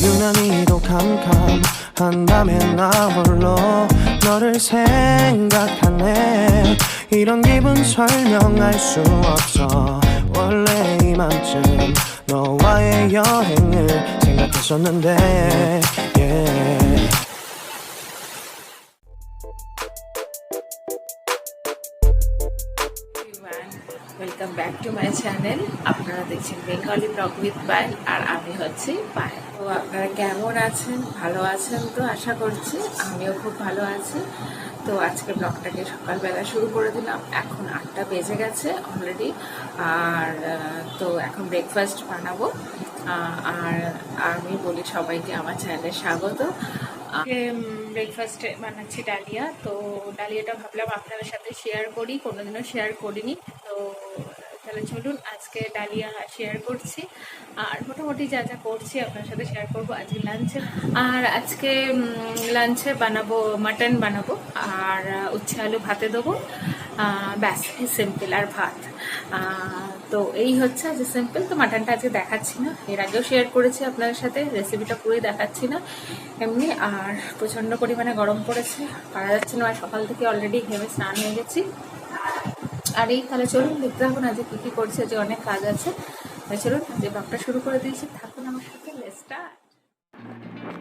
유난히도 캄캄한 밤에 나 홀로 너를 생각하네. 이런 기분 설명할 수 없어. 원래 이맘쯤 너와의 여행을 생각했었는데 yeah. Welcome back to my channel. আপনারা দেখছেন Bengali blog with Payel, আর আমি হচ্ছি পায়েল। তো আপনারা কেমন আছেন? ভালো আছেন তো আশা করছি। আমিও খুব ভালো আছি। তো আজকে ব্লগটাকে সকালবেলা শুরু করে দিলাম। এখন 8টা বেজে গেছে অলরেডি। আর তো এখন ব্রেকফাস্ট বানাবো। আর আমি বলি সবাইকে আমার চ্যানেলে স্বাগত। ব্রেকফাস্টে বানাচ্ছি ডালিয়া। তো ডালিয়াটা ভাবলাম আপনাদের সাথে শেয়ার করি, কোনোদিনও শেয়ার করিনি। তো তাহলে চলুন আজকে ডালিয়া শেয়ার করছি, আর মোটামুটি যা যা করছি আপনার সাথে শেয়ার করব আজকে লাঞ্চে। আর আজকে লাঞ্চে বানাবো মাটন বানাবো, আর উচ্ছে আলু ভাতে দেবো। ব্যাস, সিম্পল, আর ভাত। তো এই হচ্ছে আজকে সিম্পল। তো মাটনটা আজকে দেখাচ্ছি না, এর আগেও শেয়ার করেছি আপনাদের সাথে, রেসিপিটা পুরোই দেখাচ্ছি না এমনি। আর প্রচণ্ড পরিমাণে গরম পড়েছে, পারা যাচ্ছে না। আর সকাল থেকে অলরেডি ঘেমে স্নান হয়ে গেছি। আর এই তাহলে চলুন দেখতে থাকুন আজকে কী কী করছে, যে অনেক কাজ আছে। তাহলে চলুন যে ব্লগটা শুরু করে দিয়েছি, থাকুন আমার সাথে। স্টার্ট।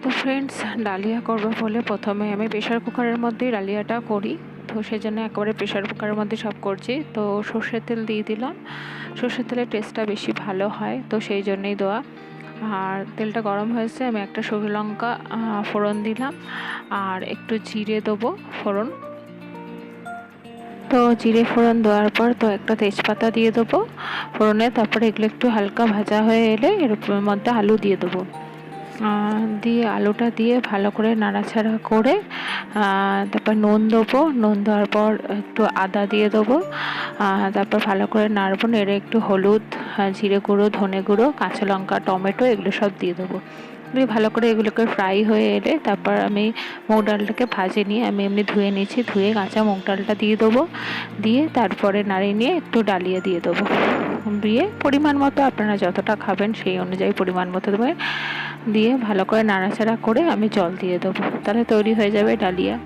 তো ফ্রেন্ডস, ডালিয়া করবো বলে প্রথমে আমি প্রেশার কুকারের মধ্যেই ডালিয়াটা করি। তো সেই জন্য একেবারে প্রেশার কুকারের মধ্যে সব করছি। তো সর্ষের তেল দিয়ে দিলাম, সর্ষের তেলের টেস্টটা বেশি ভালো হয়, তো সেই জন্যই দেওয়া। আর তেলটা গরম হয়েছে, আমি একটা শুকনো লঙ্কা ফোড়ন দিলাম, আর একটু জিরে দেবো ফোড়ন। তো জিরে ফোড়ন দেওয়ার পর তো একটা তেজপাতা দিয়ে দেবো ফোড়নে। তারপরে এগুলো একটু হালকা ভাজা হয়ে এলে এর মধ্যে আলু দিয়ে দেবো। দিয়ে আলুটা দিয়ে ভালো করে নাড়াচাড়া করে তারপর নুন দেবো। নুন দেওয়ার পর একটু আদা দিয়ে দেবো। তারপর ভালো করে নাড়বো, নেড়ে একটু হলুদ, জিরে গুঁড়ো, ধনে গুঁড়ো, কাঁচা লঙ্কা, টমেটো এগুলো সব দিয়ে দেবো। দিয়ে ভালো করে এগুলোকে ফ্রাই হয়ে এলে তারপর আমি মুগ ডালটাকে ভাজে নিয়ে আমি এমনি ধুয়ে নিয়েছি, ধুয়ে কাঁচা মুগ ডালটা দিয়ে দেবো। দিয়ে তারপরে নাড়িয়ে নিয়ে একটু ডালিয়া দিয়ে দেবো। দিয়ে পরিমাণ মতো আপনারা যতটা খাবেন সেই অনুযায়ী পরিমাণ মতো দেবেন। দিয়ে ভালো করে নাড়াচাড়া করে আমি জল দিয়ে দেবো। তাহলে তৈরি হয়ে যাবে ডালিয়া।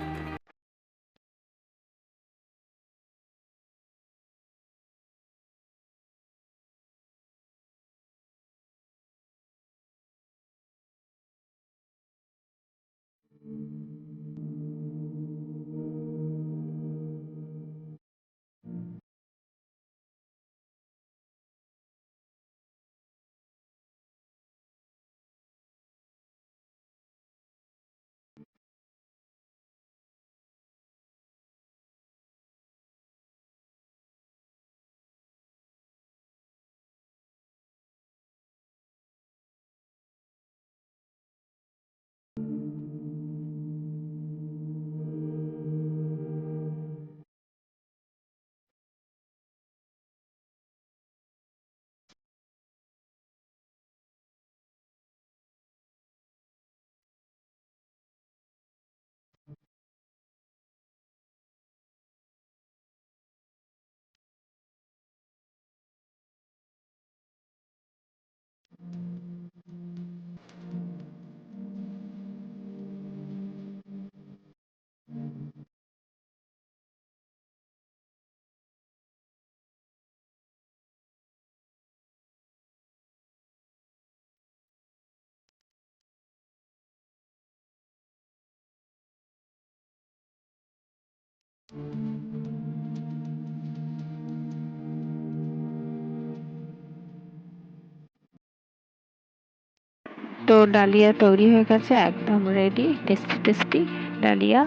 তো ডালিয়া তৈরি হয়ে গেছে, একদম রেডি, টেস্টি টেস্টি ডালিয়া।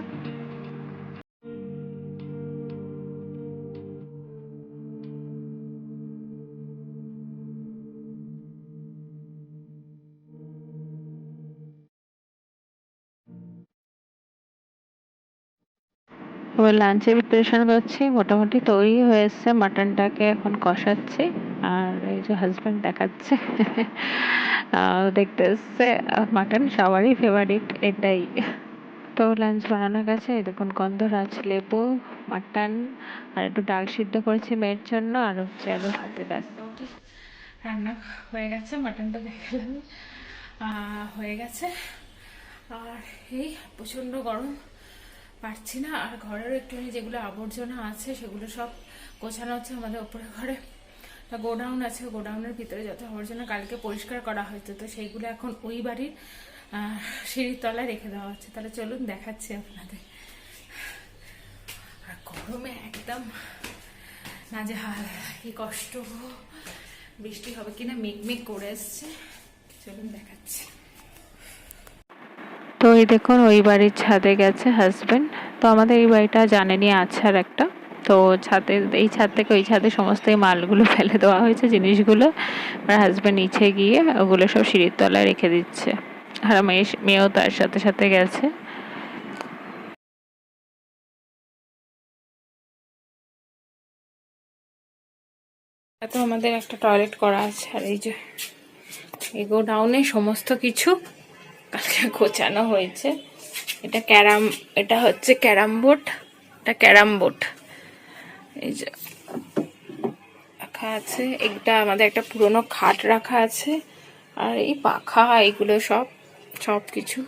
এবার লাঞ্চের প্রিপারেশন করছি, মোটামুটি তৈরি হয়ে এসছে। মাটনটাকে এখন কষাচ্ছি, আর এই যে হাজব্যান্ড দেখাচ্ছে দেখতে এসছে। মাটন সবারই ফেভারিট এটাই। তো লাঞ্চ বানানো গেছে, এই দেখুন গন্ধরাজ লেবু, মাটন, আর একটু ডাল সিদ্ধ করেছি মেয়ের জন্য, আর হচ্ছে আলু ভাতে। ব্যাস রান্না হয়ে গেছে। মাটনটা দেখালাম, হয়ে গেছে। আর এই প্রচণ্ড গরম, পারছি না। আর ঘরেরও একটুখানি যেগুলো আবর্জনা আছে সেগুলো সব গোছানো হচ্ছে। আমাদের ওপরে ঘরে একটা গোডাউন আছে, গোডাউনের ভিতরে যত আবর্জনা কালকে পরিষ্কার করা হয়েছে, তো সেইগুলো এখন ওই বাড়ির সিঁড়ির তলায় রেখে দেওয়া হচ্ছে। তাহলে চলুন দেখাচ্ছি আপনাদের। আর গরমে একদম নাজেহাল, কি কষ্ট। বৃষ্টি হবে কিনা মেঘ করে এসছে, চলুন দেখাচ্ছি। তো এই দেখুন ওই বাড়ির ছাদে গেছে হাজবেন্ড। তো আমাদের এই বাড়িটা জানেনই আছে আর একটা, তো ছাদে, এই ছাদ থেকে ওই ছাদে সমস্ত এই মালগুলো ফেলে দেওয়া হয়েছে, জিনিসগুলো। আর হাজবেন্ড নিচে গিয়ে ওগুলো সব সিঁড়ির তলায় রেখে দিচ্ছে। আর মেয়েও তার সাথে সাথে গেছে। তো আমাদের একটা টয়লেট করা আছে। আর এই যে এই গোডাউনে সমস্ত কিছু কালকে গোছানো হয়েছে। এটা হচ্ছে ক্যারাম বোর্ড, এটা ক্যারাম বোর্ড এই যে রাখা আছে। এটা আমাদের একটা পুরনো খাট রাখা আছে। আর এই পাখা, এগুলো সব কিছু,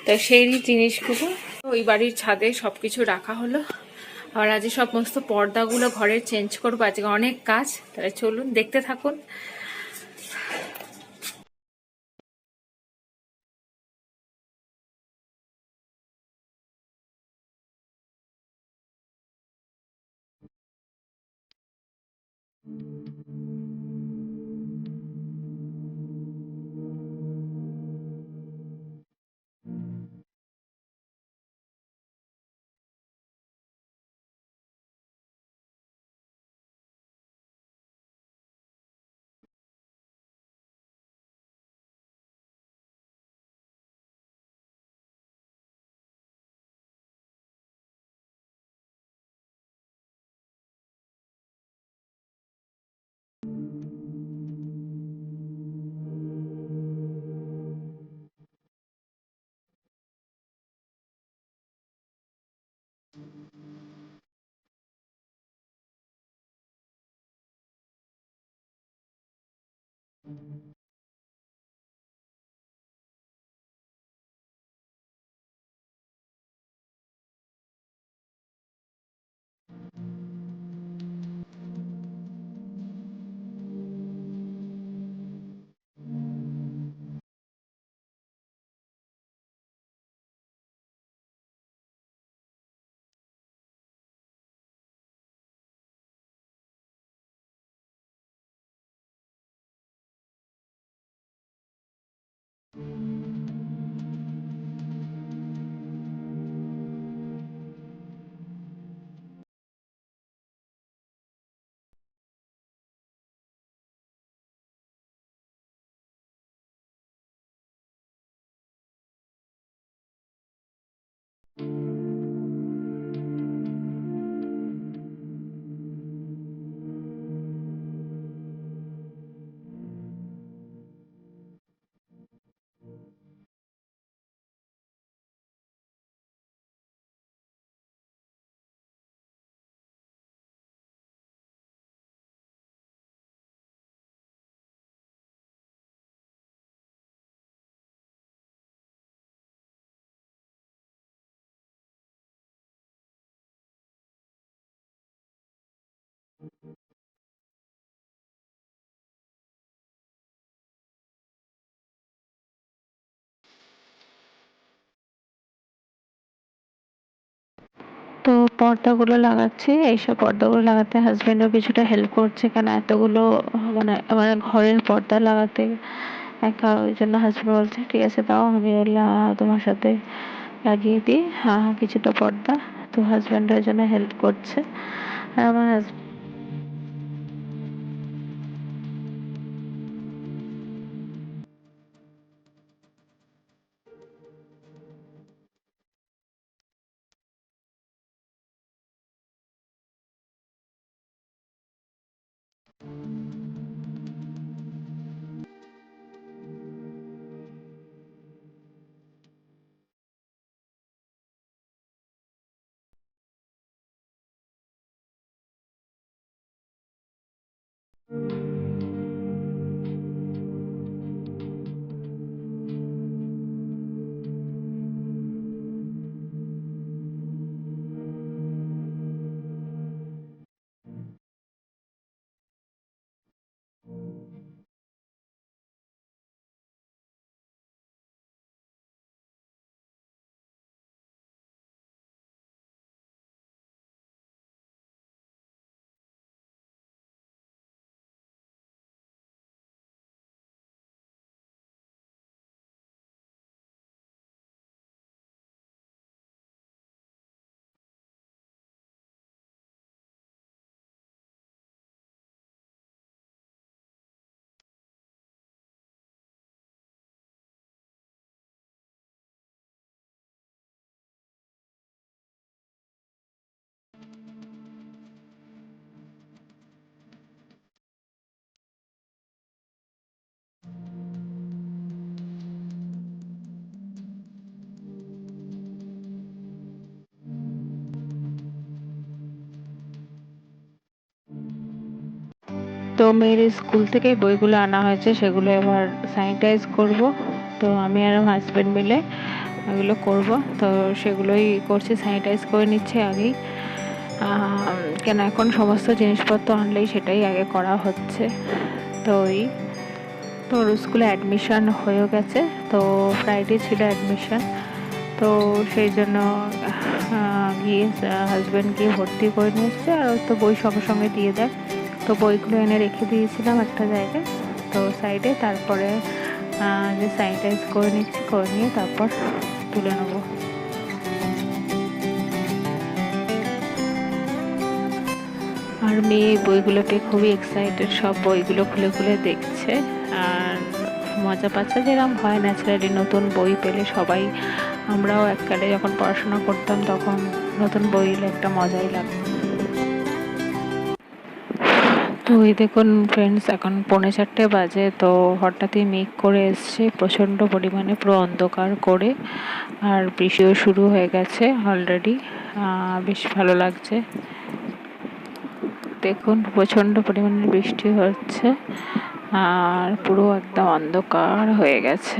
তো সেই জিনিসগুলো ওই বাড়ির ছাদে সবকিছু রাখা হলো। আর আজ সমস্ত পর্দাগুলো ঘরের চেঞ্জ করবো, আজকে অনেক কাজ। তাহলে চলুন দেখতে থাকুন। তো পর্দাগুলো লাগাচ্ছি। এইসব পর্দাগুলো লাগাতে হাজবেন্ডও কিছুটা হেল্প করছে, কেন এতগুলো মানে মানে ঘরের পর্দা লাগাতে একা, ওই জন্য হাজবেন্ড বলছে ঠিক আছে দাও, আমি তোমার সাথে লাগিয়ে দিই কিছুটা পর্দা। তো হাজবেন্ড ওই জন্য হেল্প করছে। আর আমার তো মেয়ের স্কুল থেকে বইগুলো আনা হয়েছে, সেগুলো এবার স্যানিটাইজ করব। তো আমি আর হাজব্যান্ড মিলে এগুলো করব। তো সেগুলোই করছি, স্যানিটাইজ করে নিচ্ছি আগেই। কেন এখন সমস্ত জিনিসপত্র আনলেই সেটাই আগে করা হচ্ছে। তো ওর স্কুলে অ্যাডমিশন হয়ে গেছে, তো ফ্রাইডে ছিল অ্যাডমিশন। তো সেই জন্য গিয়ে হাজব্যান্ড গিয়ে ভর্তি করে নিয়ে এসছে, আর তো বই সঙ্গে সঙ্গে দিয়ে দেয়। তো বইগুলো এনে রেখে দিয়েছিলাম একটা জায়গায়, তো সাইডে। তারপরে যে স্যানিটাইজ করে নিচ্ছি, করে নিয়ে তারপর তুলে নেবো। আর মেয়ে বইগুলো পেয়ে খুবই এক্সাইটেড, সব বইগুলো খুলে খুলে দেখছে আর মজা পাচ্ছে। যেরকম হয় ন্যাচারালি নতুন বই পেলে সবাই, আমরাও এককালে যখন পড়াশোনা করতাম তখন নতুন বই এলে একটা মজাই লাগতো। তো এই দেখুন ফ্রেন্ডস, এখন 4:45 বাজে। তো হঠাৎই মেঘ করে এসছে প্রচণ্ড পরিমাণে, পুরো অন্ধকার করে, আর বৃষ্টিও শুরু হয়ে গেছে অলরেডি। বেশ ভালো লাগছে। দেখুন প্রচণ্ড পরিমাণে বৃষ্টি হচ্ছে আর পুরো একদম অন্ধকার হয়ে গেছে।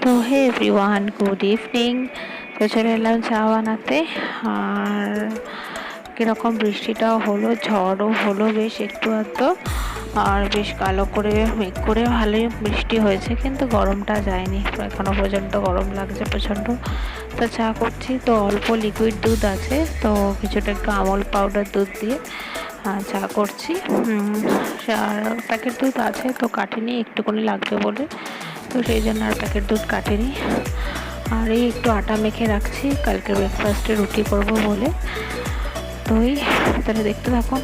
তো হে এভরিওয়ান, গুড ইভিনিং। তো চলে এলাম চা বানাতে। আর কীরকম বৃষ্টিটাও হলো, ঝড়ও হলো বেশ একটু আধটু, আর বেশ কালো করে মেঘ করে ভালোই বৃষ্টি হয়েছে, কিন্তু গরমটা যায়নি। এখনও পর্যন্ত গরম লাগছে প্রচণ্ড। তো চা করছি, তো অল্প লিকুইড দুধ আছে, তো কিছুটা একটু আমল পাউডার দুধ দিয়ে চা করছি। আর প্যাকেট দুধ আছে, তো কাটিনি, একটুখানি লাগবে বলে, তো সেই জন্য আর প্যাকেট দুধ কাটিনি। আর এই একটু আটা মেখে রাখছি, কালকে ব্রেকফাস্টে রুটি করব বলে। তো তাহলে দেখতে থাকুন।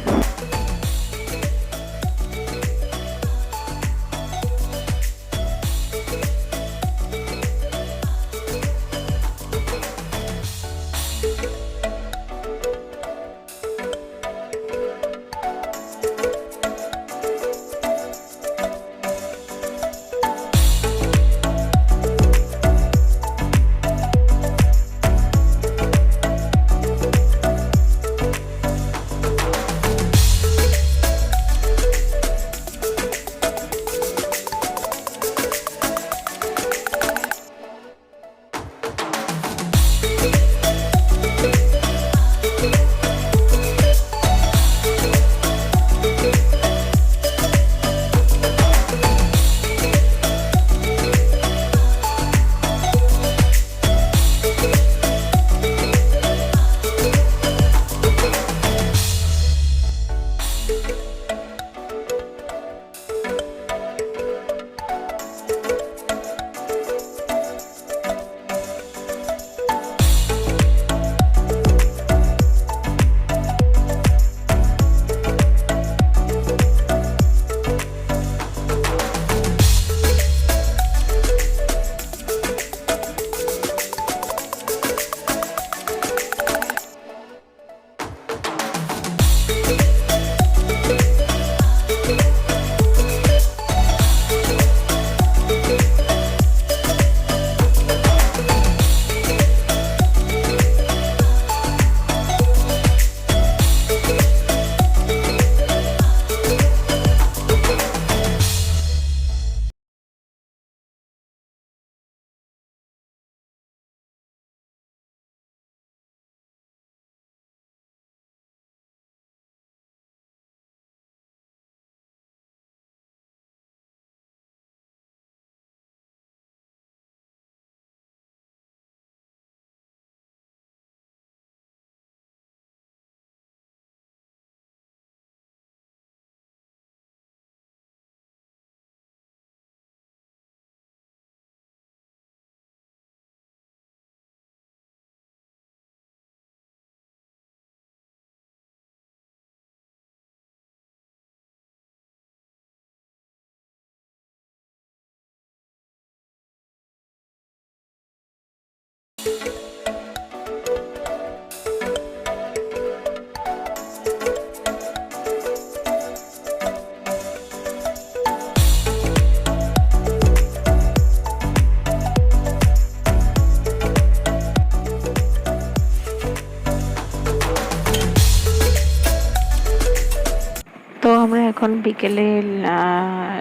আমরা এখন বিকেলে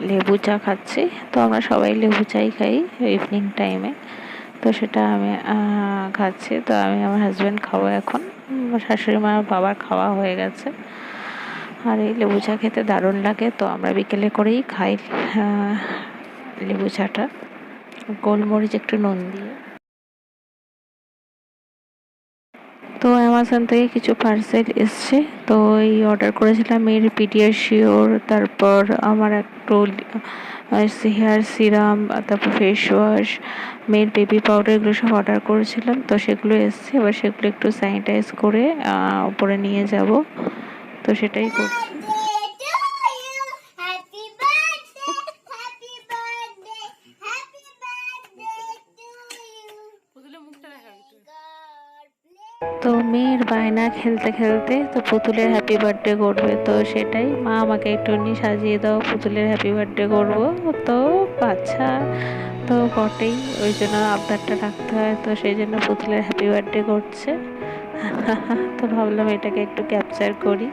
লেবু চা খাচ্ছি। তো আমরা সবাই লেবু চাই খাই ইভিনিং টাইমে। তো সেটা আমি খাচ্ছি। তো আমি আমার হাজব্যান্ড খাবো এখন। আমার শাশুড়ি মা বাবার খাওয়া হয়ে গেছে। আর এই লেবু চা খেতে দারুণ লাগে। তো আমরা বিকেলে করেই খাই লেবু চাটা, গোলমরিচ একটু নুন দিয়ে। তো অ্যামাজন থেকে কিছু পার্সেল এসছে। তো এই অর্ডার করেছিলাম মেয়ের পিডিয়াশিওর, তারপর আমার একটু হেয়ার সিরাম, তারপর ফেস ওয়াশ, মেয়ের বেবি পাউডার, এগুলো সব অর্ডার করেছিলাম। তো সেগুলো এসছে, এবার সেগুলো একটু স্যানিটাইজ করে উপরে নিয়ে যাব। তো সেটাই করছি। তো মেয়ের বায়না খেলতে খেলতে তো পুতুলের হ্যাপি বার্থডে করবে। তো সেটাই মা আমাকে একটু সাজিয়ে দাও, পুতুলের হ্যাপি বার্থডে করবো। তো বাচ্চা তো বটেই, ওই জন্য আবদারটা রাখতে হয়। তো সেই জন্য পুতুলের হ্যাপি বার্থডে করছে। তো ভাবলাম এটাকে একটু ক্যাপচার করি।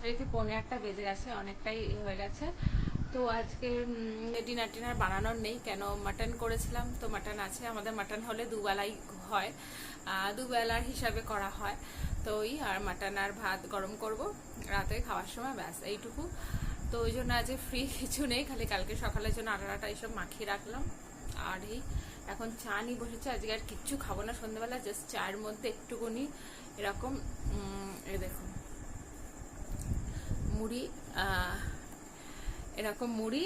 রেখে 1:45 বেজে গেছে, অনেকটাই হয়ে গেছে। তো আজকে ডিনার টিনার বানানোর নেই, কেন মাটন করেছিলাম। তো মাটন আছে, আমাদের মাটন হলে দুবেলাই হয়, দুবেলার হিসাবে করা হয়। তো ওই আর মাটন আর ভাত গরম করব রাতে খাওয়ার সময়, ব্যাস এইটুকু। তো ওই জন্য আজকে ফ্রি কিছু নেই, খালি কালকে সকালের জন্য আটা এইসব মাখিয়ে রাখলাম। আর এই এখন চা নিয়ে বসেছে। আজকে আর কিচ্ছু খাবো না সন্ধ্যাবেলা, জাস্ট চায়ের মধ্যে একটুকুনি এরকম এই দেখুন মুড়ি, এরকম মুড়ি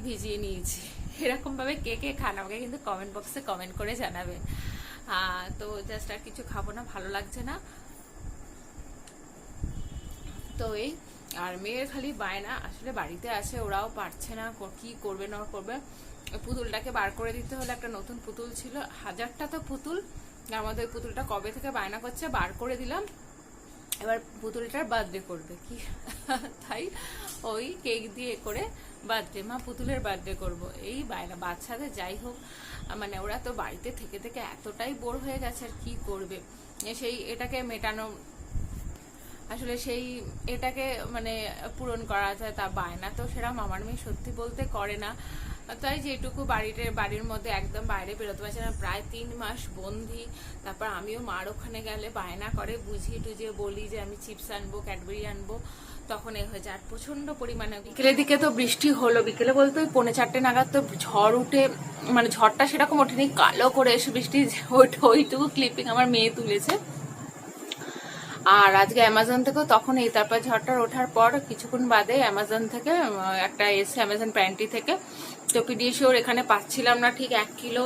ভিজিয়ে নিয়েছি। এরকম ভাবে কে কে খান আমাকে কিন্তু কমেন্ট বক্সে কমেন্ট করে জানাবেন। তো জাস্ট আর কিছু খাবো না, ভালো লাগছে না। তো এই আর মেয়ের খালি বায়না, আসলে বাড়িতে আছে, ওরাও পারছে না, কি করবে না করবে। পুতুলটাকে বার করে দিতে হলে, একটা নতুন পুতুল ছিল, হাজারটা তো পুতুল, আমাদের পুতুলটা কবে থেকে বায়না করছে, বার করে দিলাম। এবার পুতুলটার বার্থডে করবে কি, তাই ওই কেক দিয়ে করে বার্থডে, মা পুতুলের বার্থডে করব, এই বায়না। বাচ্চাদের যাই হোক, মানে ওরা তো বাড়িতে থেকে থেকে এতটাই বোর হয়ে গেছে, আর কি করবে। সেই এটাকে মেটানো, আসলে সেই এটাকে মানে পূরণ করা যায়, তা বায়না তো সেরকম আমার মেয়ে সত্যি বলতে করে না। তাই যেটুকু বাড়ির মধ্যে একদম বাইরে বেরোতে পারছে না, প্রায় 3 মাস বন্দি। তারপর আমিও মার ওখানে গেলে বায়না করে, বুঝিয়ে টুঝিয়ে বলি যে আমি চিপস আনবো, ক্যাডবেরি আনবো, তখন এ হয়ে যায়। আর প্রচন্ড পরিমাণে বিকেলের দিকে তো বৃষ্টি হলো, বিকেলে বলতে ওই 3:45 নাগাদ তো ঝড় উঠে, মানে ঝড়টা সেরকম ওঠেনি, কালো করে এসে বৃষ্টি, ওইটুকু ক্লিপিং আমার মেয়ে তুলেছে। আর আজকে অ্যামাজন থেকেও তখন এই, তারপর ঝড়টা ওঠার পর কিছুক্ষণ বাদে অ্যামাজন থেকে একটা এসে, অ্যামাজন প্যান্টি থেকে। তো পিডিয়াশিওর এখানে পাচ্ছিলাম না ঠিক 1 কিলো,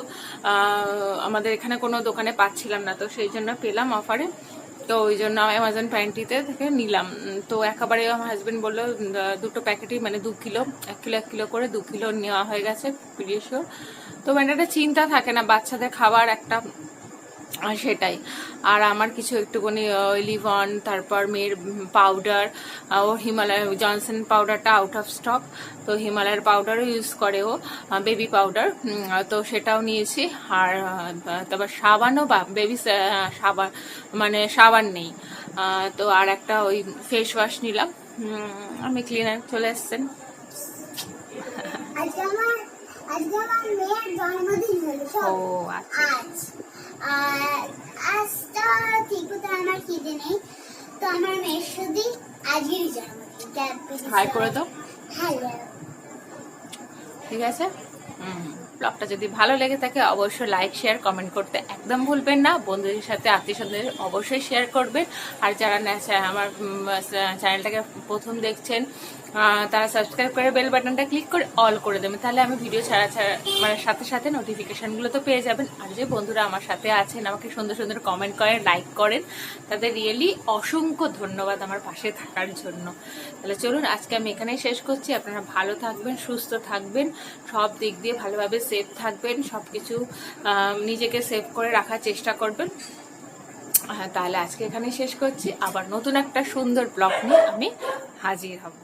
আমাদের এখানে কোনো দোকানে পাচ্ছিলাম না, তো সেই জন্য পেলাম অফারে। তো ওই জন্য আমি অ্যামাজন প্যান্টিতে থেকে নিলাম। তো একেবারে আমার হাজবেন্ড বললো দুটো প্যাকেটই মানে 2 কিলো 1 কিলো করে 2 কিলো নেওয়া হয়ে গেছে পিডিয়াশিওর। তো মানে একটা চিন্তা থাকে না বাচ্চাদের খাবার একটা, সেটাই। আর আমার কিছু একটুখানি লিভন, তারপর মেয়ের পাউডার, ও হিমালয় জনসন পাউডারটা আউট অফ স্টক, তো হিমালয়ের পাউডারও ইউজ করে ও, বেবি পাউডার, তো সেটাও নিয়েছি। আর তারপর সাবানও বা বেবি সাবান মানে সাবান নেই, তো আর একটা ওই ফেস ওয়াশ নিলাম। আমি ক্লিনার চলে এসছেন। আজকে আমার মেয়ের জন্মদিন হলো ও আচ্ছা, আজ। আর আজটা ঠিক মতো আমার খিদে নেই, তো আমার মেয়ের শুধু আজকেরই জন্মদিন। হাই করে দাও। হ্যালো। ঠিক আছে। ব্লগটা যদি ভালো লেগে থাকে অবশ্যই লাইক শেয়ার কমেন্ট করতে একদম ভুলবেন না। বন্ধুদের সাথে আত্মীয় স্বজনদের অবশ্যই শেয়ার করবেন। আর যারা আমার চ্যানেলটাকে প্রথম দেখছেন তারা সাবস্ক্রাইব করে বেল বাটনটা ক্লিক করে অল করে দেবেন, তাহলে আমি ভিডিও ছাড়া মানে সাথে সাথে নোটিফিকেশনগুলো তো পেয়ে যাবেন। আর যে বন্ধুরা আমার সাথে আছেন আমাকে সুন্দর সুন্দর কমেন্ট করেন, লাইক করেন, তাদের রিয়েলি অসংখ্য ধন্যবাদ আমার পাশে থাকার জন্য। তাহলে চলুন আজকে আমি এখানেই শেষ করছি। আপনারা ভালো থাকবেন, সুস্থ থাকবেন, সব দিক দিয়ে ভালোভাবে সেফ থাকবেন, সব কিছু নিজেকে সেভ করে রাখার চেষ্টা করবেন। তাহলে আজকে এখানেই শেষ করছি। আবার নতুন একটা সুন্দর ব্লগ নিয়ে আমি হাজির হব।